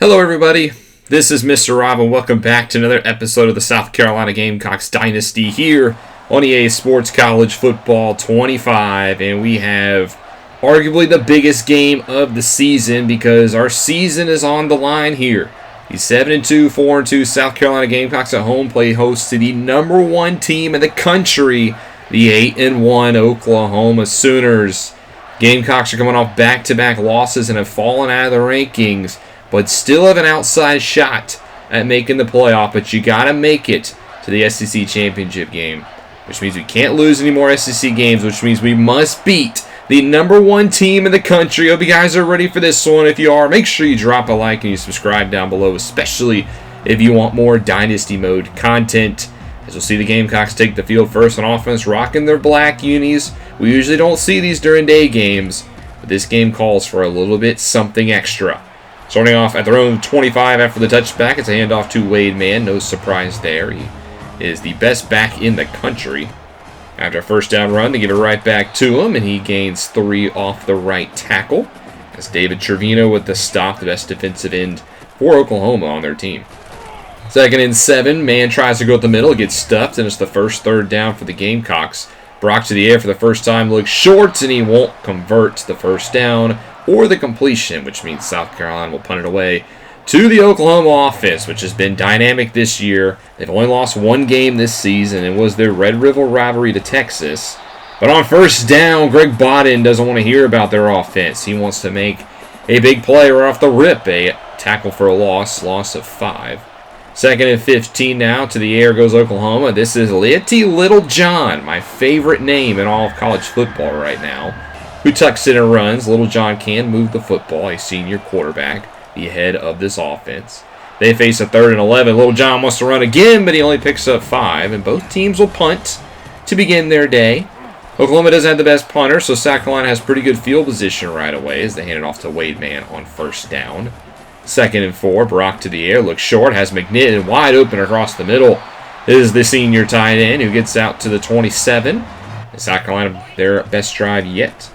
Hello everybody, this is Mr. Rob and welcome back to another episode of the South Carolina Gamecocks Dynasty here on EA Sports College Football 25, and we have arguably the biggest game of the season because our season is on the line here. The 7-2, 4-2 South Carolina Gamecocks at home play host to the number one team in the country, the 8-1 Oklahoma Sooners. Gamecocks are coming off back-to-back losses and have fallen out of the rankings, but still have an outside shot at making the playoff. But you got to make it to the ACC Championship game, which means we can't lose any more SEC games, which means we must beat the number one team in the country. Hope you guys are ready for this one. If you are, make sure you drop a like and you subscribe down below, especially if you want more Dynasty Mode content. As we'll see the Gamecocks take the field first on offense, rocking their black unis. We usually don't see these during day games, but this game calls for a little bit something extra. Starting off at their own 25 after the touchback, it's a handoff to Wade Mann. No surprise there. He is the best back in the country. After a first down run, they give it right back to him, and he gains 3 off the right tackle. That's David Trevino with the stop, the best defensive end for Oklahoma on their team. 2nd and 7, Mann tries to go up the middle, gets stuffed, and it's the first third down for the Gamecocks. Brock to the air for the first time, looks short, and he won't convert the first down or the completion, which means South Carolina will punt it away to the Oklahoma offense, which has been dynamic this year. They've only lost one game this season. It was their Red River rivalry to Texas. But on first down, Greg Bodden doesn't want to hear about their offense. He wants to make a big play right off the rip, a tackle for a loss of 5. 2nd and 15 now. To the air goes Oklahoma. This is Little John, my favorite name in all of college football right now, who tucks in and runs. Little John can move the football, a senior quarterback, the head of this offense. They face a 3rd and 11. Little John wants to run again, but he only picks up 5, and both teams will punt to begin their day. Oklahoma doesn't have the best punter, so South Carolina has pretty good field position right away as they hand it off to Wade Mann on first down. 2nd and 4, Brock to the air, looks short, has McNitt wide open across the middle. This is the senior tight end who gets out to the 27. And South Carolina, their best drive yet.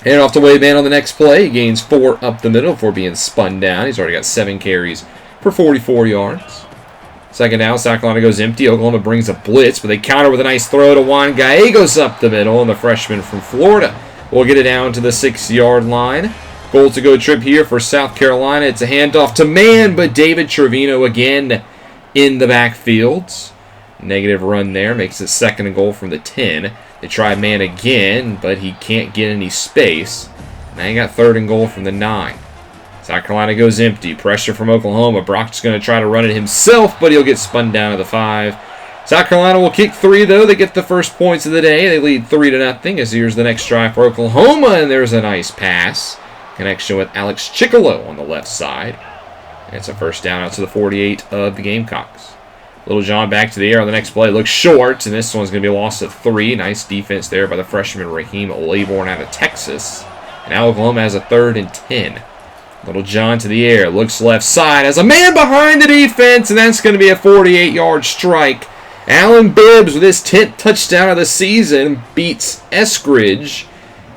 Hand off to Wade Mann on the next play. He gains 4 up the middle before being spun down. He's already got 7 carries for 44 yards. 2nd down, South Carolina goes empty. Oklahoma brings a blitz, but they counter with a nice throw to Juan Gallegos up the middle, and the freshman from Florida will get it down to the 6-yard line. Goal to go trip here for South Carolina. It's a handoff to Mann, but David Trevino again in the backfield. Negative run there, makes it 2nd and goal from the 10. They try Mann again, but he can't get any space. Now you got 3rd and goal from the 9. South Carolina goes empty. Pressure from Oklahoma. Brock's going to try to run it himself, but he'll get spun down to the 5. South Carolina will kick 3, though. They get the first points of the day. They lead 3-0. As here's the next drive for Oklahoma, and there's a nice pass. Connection with Alex Chickalo on the left side. And it's a first down out to the 48 of the Gamecocks. Little John back to the air on the next play. Looks short, and this one's going to be a loss of 3. Nice defense there by the freshman Raheem Laybourne out of Texas. And now Oklahoma has a 3rd and 10. Little John to the air. Looks left side. Has a man behind the defense, and that's going to be a 48-yard strike. Allen Bibbs with his 10th touchdown of the season beats Eskridge.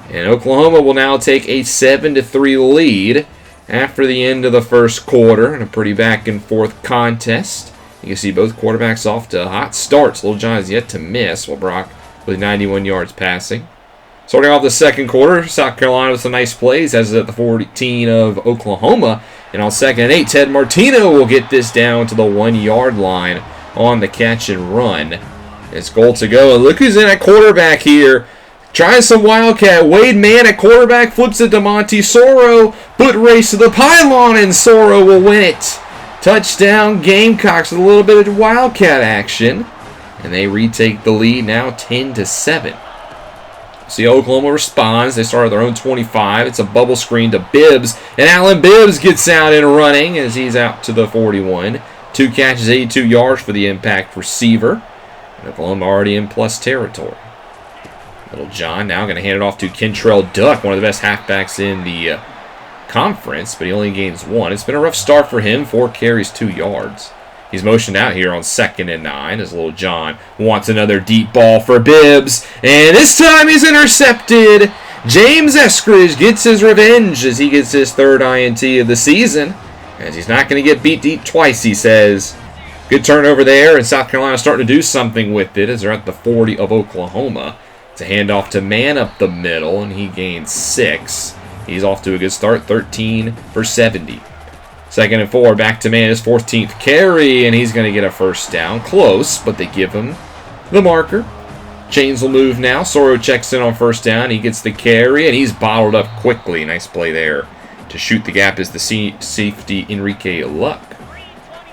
And Oklahoma will now take a 7-3 lead after the end of the first quarter in a pretty back-and-forth contest. You can see both quarterbacks off to hot starts. Little John is yet to miss, while Brock with 91 yards passing. Starting off the second quarter, South Carolina with some nice plays, as is at the 14 of Oklahoma. And on 2nd and 8, Ted Martino will get this down to the 1-yard line on the catch and run. It's goal to go, and look who's in at quarterback here. Trying some Wildcat. Wade Mann at quarterback, flips it to Monty Soro. Foot race to the pylon, and Soro will win it. Touchdown Gamecocks with a little bit of Wildcat action. And they retake the lead now 10-7. See, Oklahoma responds. They start at their own 25. It's a bubble screen to Bibbs. And Allen Bibbs gets out and running as he's out to the 41. 2 catches, 82 yards for the impact receiver. And Oklahoma already in plus territory. Little John now going to hand it off to Kentrell Duck, one of the best halfbacks in the conference, but he only gains 1. It's been a rough start for him. 4 carries, 2 yards. He's motioned out here on 2nd and 9 as Little John wants another deep ball for Bibbs. And this time he's intercepted. James Eskridge gets his revenge as he gets his 3rd INT of the season. as he's not going to get beat deep twice, he says. Good turnover there, and South Carolina starting to do something with it as they're at the 40 of Oklahoma. It's a handoff to Man up the middle, and he gains 6. He's off to a good start, 13 for 70. 2nd and 4, back to Man, his 14th carry, and he's going to get a first down. Close, but they give him the marker. Chains will move now. Soro checks in on first down. He gets the carry, and he's bottled up quickly. Nice play there. To shoot the gap is the safety, Enrique Luck.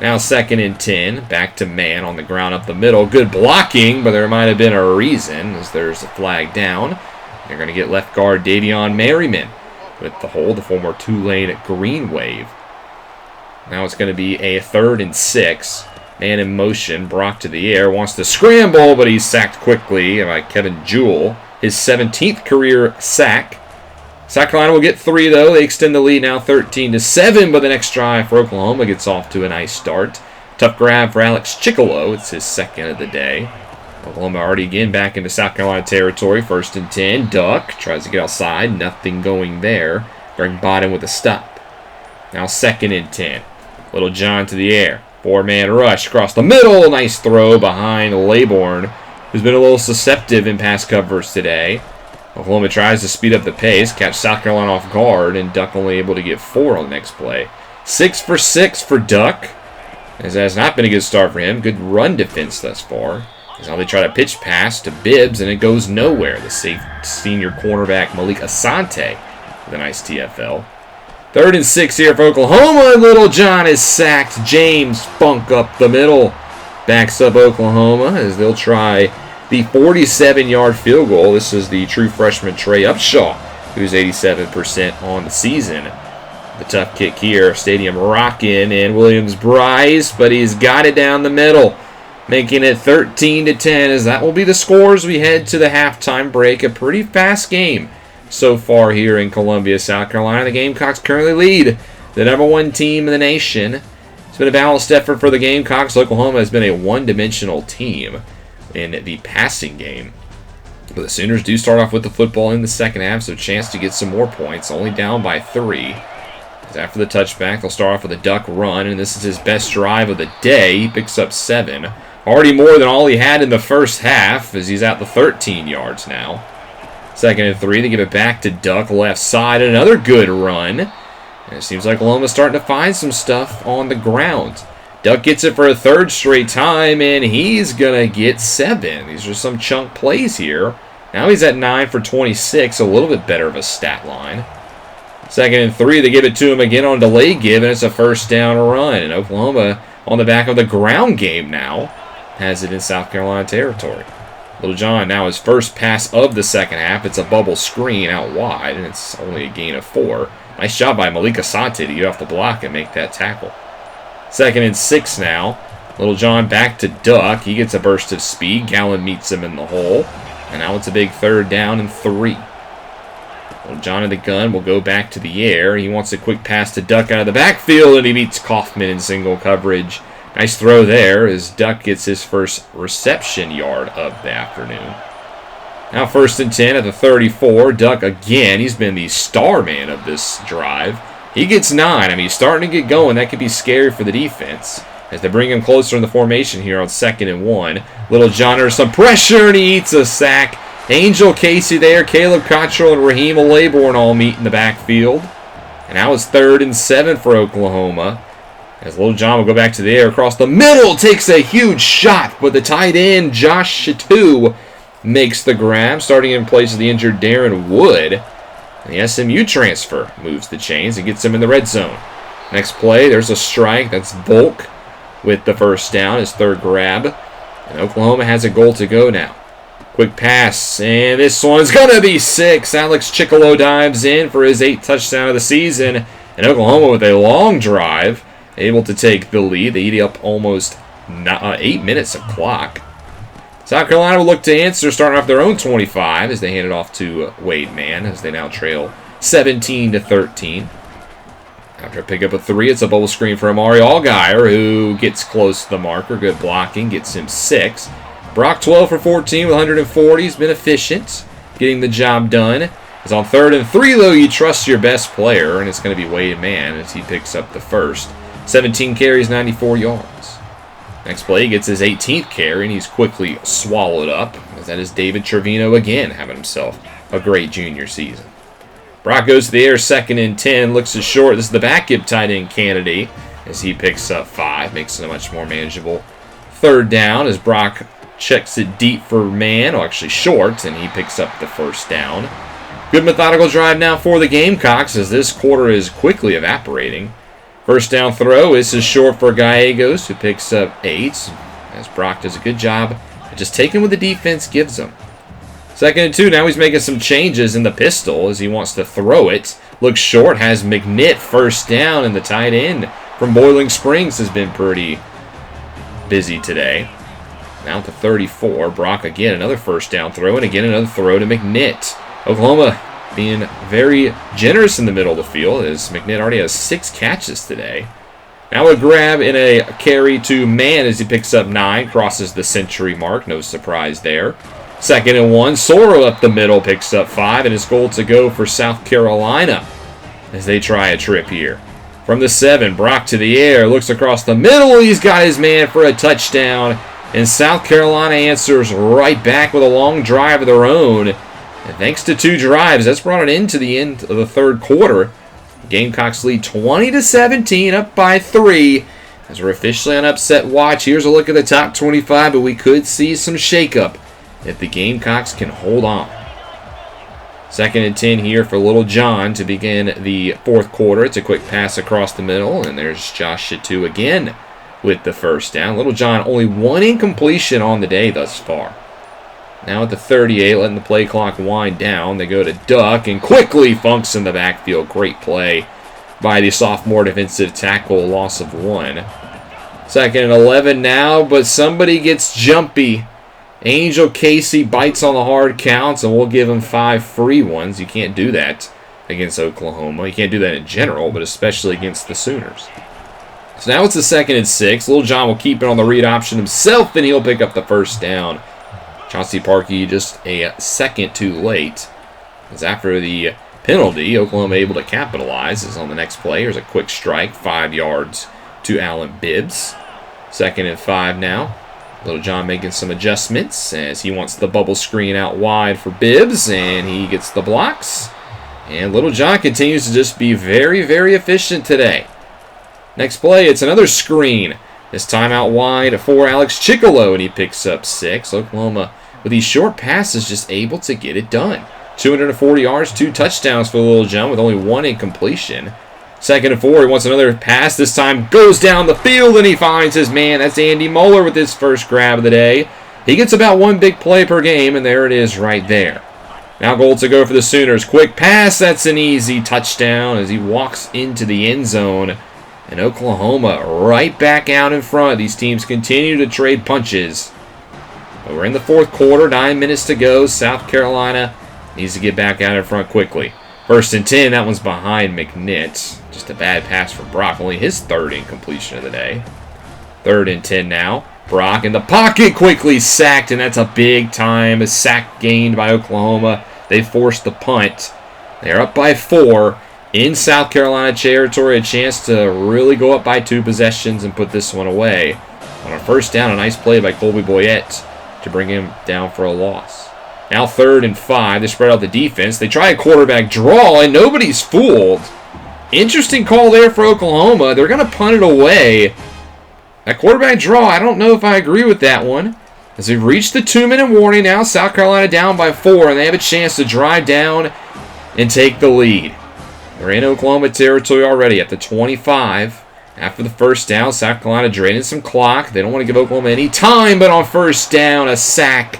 Now 2nd and 10. Back to Man on the ground up the middle. Good blocking, but there might have been a reason as there's a flag down. They're going to get left guard Davion Merriman with the hold, the former Tulane Green Wave. Now it's going to be a 3rd and 6. Man in motion. Brock to the air. Wants to scramble, but he's sacked quickly by Kevin Jewell. His 17th career sack. South Carolina will get 3, though. They extend the lead now 13-7, but the next drive for Oklahoma gets off to a nice start. Tough grab for Alex Chickalo. It's his 2nd of the day. Oklahoma already again back into South Carolina territory. 1st and 10. Duck tries to get outside. Nothing going there. Greg Bottom with a stop. Now 2nd and 10. Little John to the air. 4-man rush across the middle. Nice throw behind Laybourne, who's been a little susceptible in pass coverage today. Oklahoma tries to speed up the pace, catch South Carolina off guard, and Duck only able to get 4 on the next play. 6 for 6 for Duck, as that has not been a good start for him. Good run defense thus far. As now they try to pitch pass to Bibbs, and it goes nowhere. The safe senior cornerback Malik Asante with a nice TFL. 3rd and 6 here for Oklahoma. Little John is sacked. James Funk up the middle. Backs up Oklahoma as they'll try the 47-yard field goal. This is the true freshman Trey Upshaw, who's 87% on the season. The tough kick here. Stadium rocking, and Williams Bryce, but he's got it down the middle, making it 13-10, as that will be the scores we head to the halftime break. A pretty fast game so far here in Columbia, South Carolina. The Gamecocks currently lead the #1 team in the nation. It's been a balanced effort for the Gamecocks. Oklahoma has been a one-dimensional team in the passing game. But the Sooners do start off with the football in the second half, so a chance to get some more points, only down by 3. As after the touchback, they'll start off with a duck run, and this is his best drive of the day. He picks up 7. Already more than all he had in the first half, as he's out the 13 yards now. 2nd and 3, they give it back to Duck, left side, another good run. And it seems like Oklahoma's starting to find some stuff on the ground. Duck gets it for a 3rd straight time, and he's going to get 7. These are some chunk plays here. Now he's at 9 for 26, a little bit better of a stat line. 2nd and 3, they give it to him again on delay give, and it's a 1st down run. And Oklahoma, on the back of the ground game now, has it in South Carolina territory. Little John now his first pass of the second half. It's a bubble screen out wide, and it's only a gain of 4. Nice job by Malik Asante to get off the block and make that tackle. 2nd and 6 now. Little John back to Duck. He gets a burst of speed. Gallen meets him in the hole. And now it's a big 3rd down and 3. Little John in the gun will go back to the air. He wants a quick pass to Duck out of the backfield, and he beats Kaufman in single coverage. Nice throw there as Duck gets his first reception yard of the afternoon. Now 1st and 10 at the 34. Duck again. He's been the star man of this drive. He gets 9. I mean, he's starting to get going. That could be scary for the defense as they bring him closer in the formation here on 2nd and 1. Little John under some pressure, and he eats a sack. Angel Casey there, Caleb Cottrell, and Raheem Laybourne all meet in the backfield. And now it's 3rd and 7 for Oklahoma. As Little John will go back to the air across the middle, takes a huge shot, but the tight end, Josh Chateau, makes the grab, starting in place of the injured Darren Wood. And the SMU transfer moves the chains and gets him in the red zone. Next play, there's a strike. That's Volk with the 1st down, his 3rd grab. And Oklahoma has a goal to go now. Quick pass, and this one's going to be 6. Alex Chickalo dives in for his 8th touchdown of the season. And Oklahoma with a long drive, able to take the lead. They eat up almost 8 minutes of clock. South Carolina will look to answer, starting off their own 25 as they hand it off to Wade Mann as they now trail 17-13. After a pickup of 3, it's a bubble screen for Amari Allgaier, who gets close to the marker. Good blocking, gets him 6. Brock 12 for 14 with 140. He's been efficient, getting the job done. It's on 3rd and 3, though. You trust your best player, and it's going to be Wade Mann as he picks up the 1st. 17 carries, 94 yards. Next play, he gets his 18th carry, and he's quickly swallowed up, as that is David Trevino again having himself a great junior season. Brock goes to the air, 2nd and 10, looks as short. This is the backup tight end candidate, as he picks up 5, makes it a much more manageable 3rd down, as Brock checks it deep for man, or actually short, and he picks up the 1st down. Good methodical drive now for the Gamecocks, as this quarter is quickly evaporating. 1st down throw is short for Gallegos, who picks up 8, as Brock does a good job of just taking what the defense gives him. 2nd and 2, now he's making some changes in the pistol as he wants to throw it. Looks short, has McNitt 1st down, and the tight end from Boiling Springs has been pretty busy today. Now to 34, Brock again, another 1st down throw, and again another throw to McNitt. Oklahoma being very generous in the middle of the field, as McNitt already has 6 catches today. Now a grab and a carry to Man as he picks up 9, crosses the century mark, no surprise there. 2nd and 1, Soro up the middle, picks up 5, and it's goal to go for South Carolina as they try a trip here. From the 7, Brock to the air, looks across the middle, he's got his man for a touchdown, and South Carolina answers right back with a long drive of their own. And thanks to 2 drives, that's brought it into the end of the 3rd quarter. Gamecocks lead 20-17, up by 3. As we're officially on upset watch, here's a look at the top 25, but we could see some shakeup if the Gamecocks can hold on. 2nd and 10 here for Little John to begin the 4th quarter. It's a quick pass across the middle, and there's Josh Chateau again with the 1st down. Little John only 1 incompletion on the day thus far. Now at the 38, letting the play clock wind down, they go to Duck, and quickly funks in the backfield. Great play by the sophomore defensive tackle, loss of 1. 2nd and 11 now, but somebody gets jumpy. Angel Casey bites on the hard counts, and we'll give him 5 free ones. You can't do that against Oklahoma. You can't do that in general, but especially against the Sooners. So now it's the 2nd and 6. Little John will keep it on the read option himself, and he'll pick up the 1st down. Chauncey Parkey just a second too late. As after the penalty, Oklahoma able to capitalize. As on the next play, here's a quick strike, 5 yards to Allen Bibbs. 2nd and 5 now. Little John making some adjustments as he wants the bubble screen out wide for Bibbs, and he gets the blocks. And Little John continues to just be very, very efficient today. Next play, it's another screen. This time out wide for Alex Chickalo, and he picks up 6. Oklahoma, with these short passes, just able to get it done. 240 yards, 2 touchdowns for Little John with only 1 incompletion. 2nd and 4, he wants another pass. This time goes down the field, and he finds his man. That's Andy Moeller with his first grab of the day. He gets about 1 big play per game, and there it is right there. Now goal to go for the Sooners. Quick pass, that's an easy touchdown as he walks into the end zone. And Oklahoma right back out in front. These teams continue to trade punches. But we're in the 4th quarter, 9 minutes to go. South Carolina needs to get back out in front quickly. 1st and 10, that one's behind McNitt. Just a bad pass for Brock, only his 3rd incompletion of the day. 3rd and 10 now. Brock in the pocket, quickly sacked, and that's a big time. A sack gained by Oklahoma. They forced the punt. They're up by 4 in South Carolina territory. A chance to really go up by 2 possessions and put this one away. On a 1st down, a nice play by Colby Boyette to bring him down for a loss. Now 3rd and 5. They spread out the defense. They try a quarterback draw, and nobody's fooled. Interesting call there for Oklahoma. They're going to punt it away. A quarterback draw, I don't know if I agree with that one. As they've reached the 2-minute warning now, South Carolina down by 4, and they have a chance to drive down and take the lead. They're in Oklahoma territory already at the 25. After the 1st down, South Carolina draining some clock. They don't want to give Oklahoma any time, but on 1st down, a sack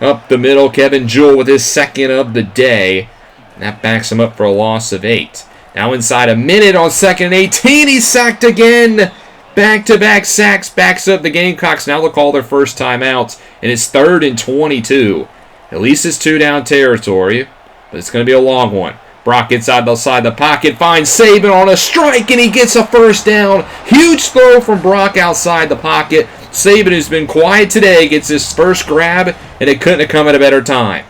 up the middle. Kevin Jewell with his 2nd of the day. And that backs him up for a loss of 8. Now inside a minute on 2nd and 18, he's sacked again. Back-to-back sacks backs up the Gamecocks. Now they'll call their first timeout, and it's 3rd and 22. At least it's 2-down territory, but it's going to be a long one. Brock inside the pocket, finds Saban on a strike, and he gets a 1st down. Huge throw from Brock outside the pocket. Saban, who's been quiet today, gets his first grab, and it couldn't have come at a better time.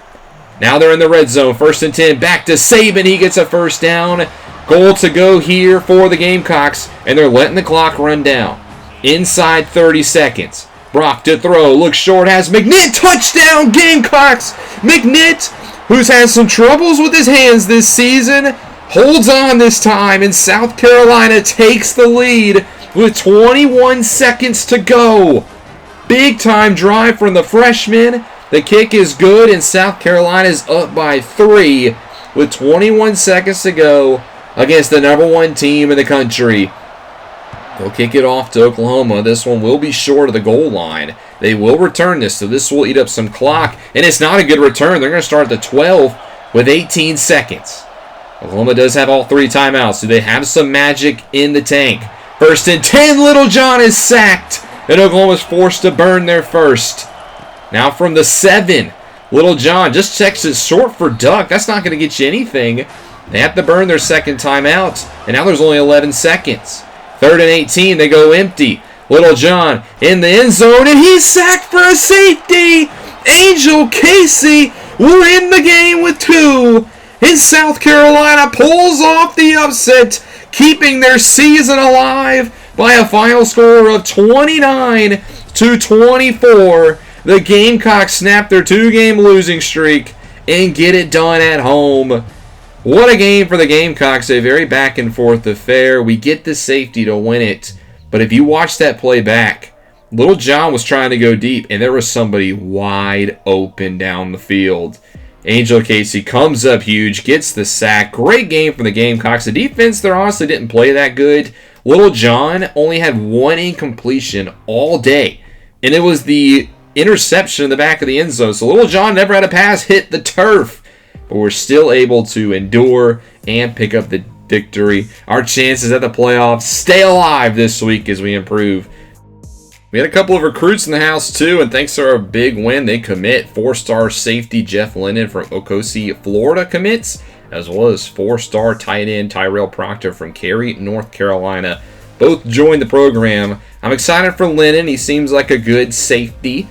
Now they're in the red zone. 1st and 10, back to Saban. He gets a 1st down. Goal to go here for the Gamecocks, and they're letting the clock run down. Inside 30 seconds. Brock to throw, looks short, has McNitt, touchdown Gamecocks! McNitt, who's had some troubles with his hands this season, holds on this time, and South Carolina takes the lead with 21 seconds to go. Big time drive from the freshman. The kick is good, and South Carolina is up by 3 with 21 seconds to go against the #1 team in the country. They'll kick it off to Oklahoma. This one will be short of the goal line. They will return this, so this will eat up some clock. And it's not a good return. They're going to start at the 12 with 18 seconds. Oklahoma does have all 3 timeouts. Do they have some magic in the tank? 1st and 10, Little John is sacked. And Oklahoma's forced to burn their first. Now from the 7, Little John just checks it short for Duck. That's not going to get you anything. They have to burn their second timeout. And now there's only 11 seconds. 3rd and 18, they go empty. Little John in the end zone, and he's sacked for a safety. Angel Casey will end the game with 2. And South Carolina pulls off the upset, keeping their season alive by a final score of 29-24. The Gamecocks snap their 2-game losing streak and get it done at home. What a game for the Gamecocks, a very back-and-forth affair. We get the safety to win it, but if you watch that play back, Little John was trying to go deep, and there was somebody wide open down the field. Angel Casey comes up huge, gets the sack. Great game from the Gamecocks. The defense, they honestly didn't play that good. Little John only had 1 incompletion all day, and it was the interception in the back of the end zone. So Little John never had a pass hit the turf. But we're still able to endure and pick up the victory. Our chances at the playoffs stay alive this week as we improve. We had a couple of recruits in the house too, and thanks to our big win, they commit. 4-star safety Jeff Lennon from Okosie, Florida commits, as well as 4-star tight end Tyrell Proctor from Cary, North Carolina. Both joined the program. I'm excited for Lennon. He seems like a good safety.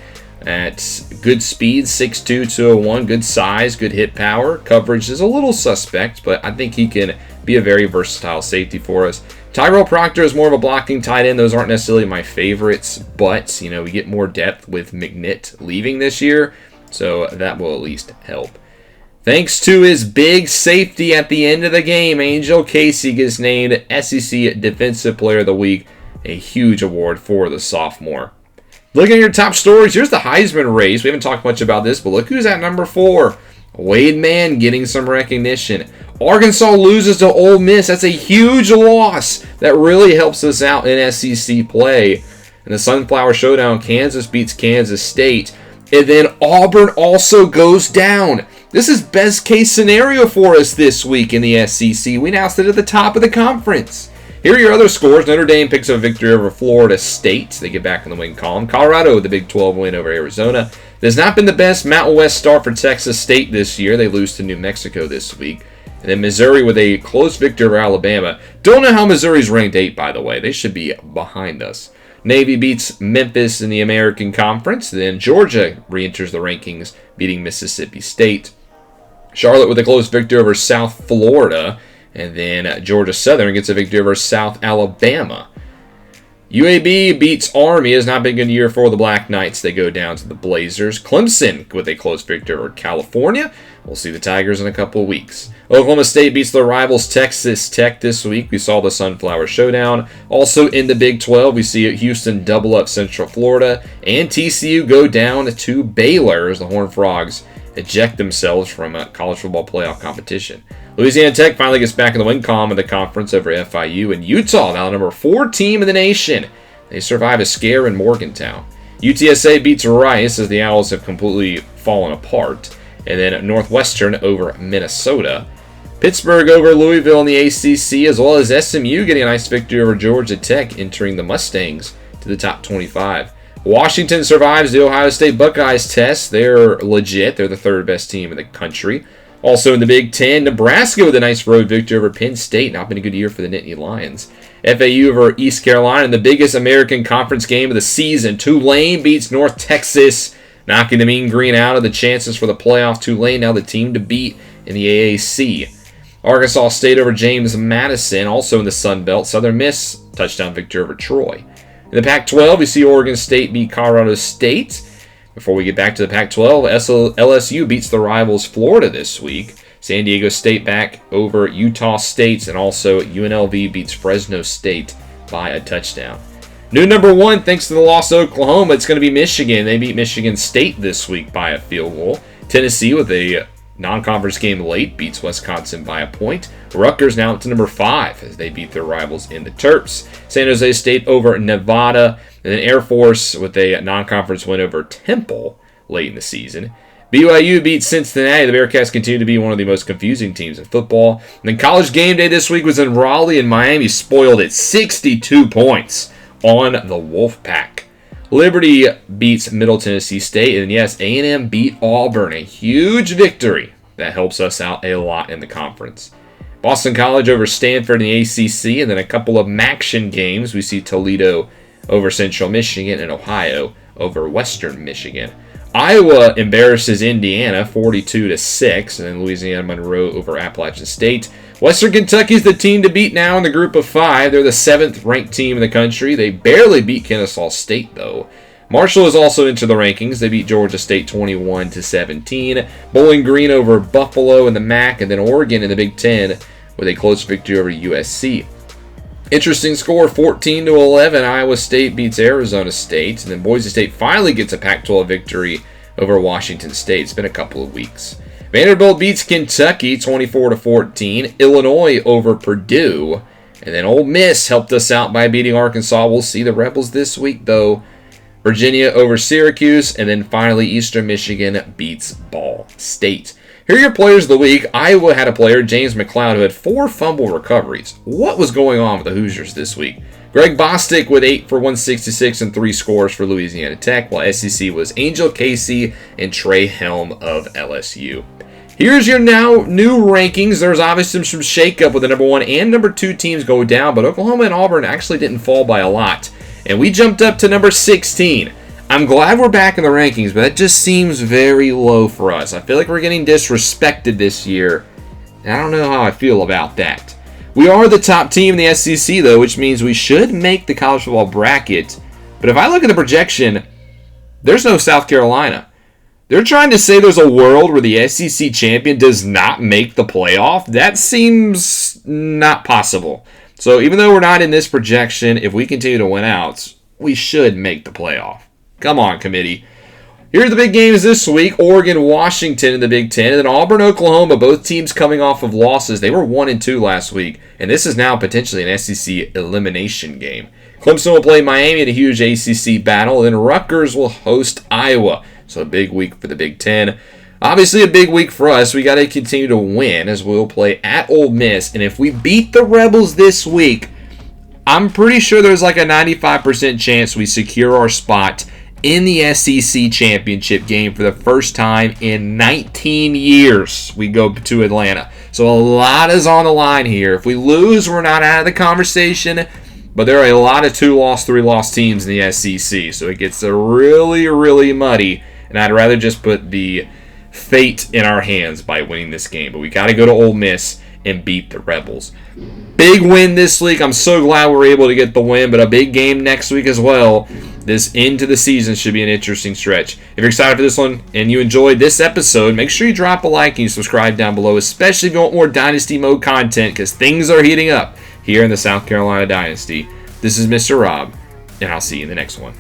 At good speed, 6'2", 201, good size, good hit power. Coverage is a little suspect, but I think he can be a very versatile safety for us. Tyrell Proctor is more of a blocking tight end. Those aren't necessarily my favorites, but we get more depth with McNitt leaving this year, so that will at least help. Thanks to his big safety at the end of the game, Angel Casey gets named SEC Defensive Player of the Week, a huge award for the sophomore. Looking at your top stories, here's the Heisman race. We haven't talked much about this, but look who's at number 4. Wade Mann getting some recognition. Arkansas loses to Ole Miss. That's a huge loss. That really helps us out in SEC play. In the Sunflower Showdown, Kansas beats Kansas State. And then Auburn also goes down. This is best case scenario for us this week in the SEC. We now sit at the top of the conference. Here are your other scores. Notre Dame picks up a victory over Florida State. They get back in the win column. Colorado with the Big 12 win over Arizona. It has not been the best Mountain West start for Texas State this year. They lose to New Mexico this week. And then Missouri with a close victory over Alabama. Don't know how Missouri's ranked 8, by the way. They should be behind us. Navy beats Memphis in the American Conference. Then Georgia re-enters the rankings, beating Mississippi State. Charlotte with a close victory over South Florida. And then Georgia Southern gets a victory over South Alabama. UAB beats Army. It has not been a good year for the Black Knights. They go down to the Blazers. Clemson with a close victory over California. We'll see the Tigers in a couple of weeks. Oklahoma State beats their rivals Texas Tech this week. We saw the Sunflower Showdown. Also in the Big 12, we see Houston double up Central Florida. And TCU go down to Baylor as the Horned Frogs eject themselves from a college football playoff competition. Louisiana Tech finally gets back in the win column of the conference over FIU. And Utah, now the number 4 team in the nation. They survive a scare in Morgantown. UTSA beats Rice as the Owls have completely fallen apart. And then Northwestern over Minnesota. Pittsburgh over Louisville in the ACC, as well as SMU getting a nice victory over Georgia Tech, entering the Mustangs to the top 25. Washington survives the Ohio State Buckeyes test. They're legit. They're the 3rd best team in the country. Also in the Big 10, Nebraska with a nice road victory over Penn State. Not been a good year for the Nittany Lions. FAU over East Carolina in the biggest American Conference game of the season. Tulane beats North Texas, knocking the Mean Green out of the chances for the playoff. Tulane now the team to beat in the AAC. Arkansas State over James Madison, also in the Sun Belt. Southern Miss, touchdown victory over Troy. In the Pac-12, we see Oregon State beat Colorado State. Before we get back to the Pac-12, LSU beats the rivals Florida this week. San Diego State back over Utah State, and also UNLV beats Fresno State by a touchdown. New number 1, thanks to the loss to Oklahoma, it's going to be Michigan. They beat Michigan State this week by a field goal. Tennessee, with a non-conference game late, beats Wisconsin by a point. Rutgers now up to number 5 as they beat their rivals in the Terps. San Jose State over Nevada. And then Air Force with a non-conference win over Temple late in the season. BYU beats Cincinnati. The Bearcats continue to be one of the most confusing teams in football. And then College Game Day this week was in Raleigh, and Miami spoiled it 62 points on the Wolfpack. Liberty beats Middle Tennessee State, and yes, A&M beat Auburn. A huge victory that helps us out a lot in the conference. Boston College over Stanford in the ACC, and then a couple of MACtion games. We see Toledo over Central Michigan and Ohio over Western Michigan. Iowa embarrasses Indiana 42-6, and then Louisiana Monroe over Appalachian State. Western Kentucky's the team to beat now in the group of 5. They're the 7th ranked team in the country. They barely beat Kennesaw State, though. Marshall is also into the rankings. They beat Georgia State 21-17. Bowling Green over Buffalo in the MAC, and then Oregon in the Big Ten with a close victory over USC. Interesting score, 14-11. Iowa State beats Arizona State. And then Boise State finally gets a Pac-12 victory over Washington State. It's been a couple of weeks. Vanderbilt beats Kentucky 24-14. Illinois over Purdue. And then Ole Miss helped us out by beating Arkansas. We'll see the Rebels this week, though. Virginia over Syracuse. And then finally, Eastern Michigan beats Ball State. Here are your players of the week. Iowa had a player, James McLeod, who had 4 fumble recoveries. What was going on with the Hoosiers this week? Greg Bostic with 8 for 166 and 3 scores for Louisiana Tech, while SEC was Angel Casey and Trey Helm of LSU. Here's your now new rankings. There's obviously some shakeup with the number 1 and number 2 teams go down, but Oklahoma and Auburn actually didn't fall by a lot. And we jumped up to number 16. I'm glad we're back in the rankings, but that just seems very low for us. I feel like we're getting disrespected this year, and I don't know how I feel about that. We are the top team in the SEC, though, which means we should make the college football bracket. But if I look at the projection, there's no South Carolina. They're trying to say there's a world where the SEC champion does not make the playoff. That seems not possible. So even though we're not in this projection, if we continue to win out, we should make the playoff. Come on, committee. Here are the big games this week. Oregon, Washington in the Big Ten, and then Auburn, Oklahoma. Both teams coming off of losses. They were 1-2 last week, and this is now potentially an SEC elimination game. Clemson will play Miami in a huge ACC battle, and then Rutgers will host Iowa. So a big week for the Big Ten. Obviously a big week for us. We got to continue to win as we'll play at Ole Miss, and if we beat the Rebels this week, I'm pretty sure there's like a 95% chance we secure our spot in the SEC Championship game for the first time in 19 years. We go to Atlanta. So a lot is on the line here. If we lose, we're not out of the conversation, but there are a lot of 2-loss, 3-loss teams in the SEC. So it gets really, really muddy, and I'd rather just put the fate in our hands by winning this game. But we got to go to Ole Miss and beat the Rebels. Big win this week. I'm so glad we were able to get the win, but a big game next week as well. This into the season should be an interesting stretch. If you're excited for this one and you enjoyed this episode, make sure you drop a like and you subscribe down below, especially if you want more Dynasty Mode content, because things are heating up here in the South Carolina Dynasty. This is Mr. Rob, and I'll see you in the next one.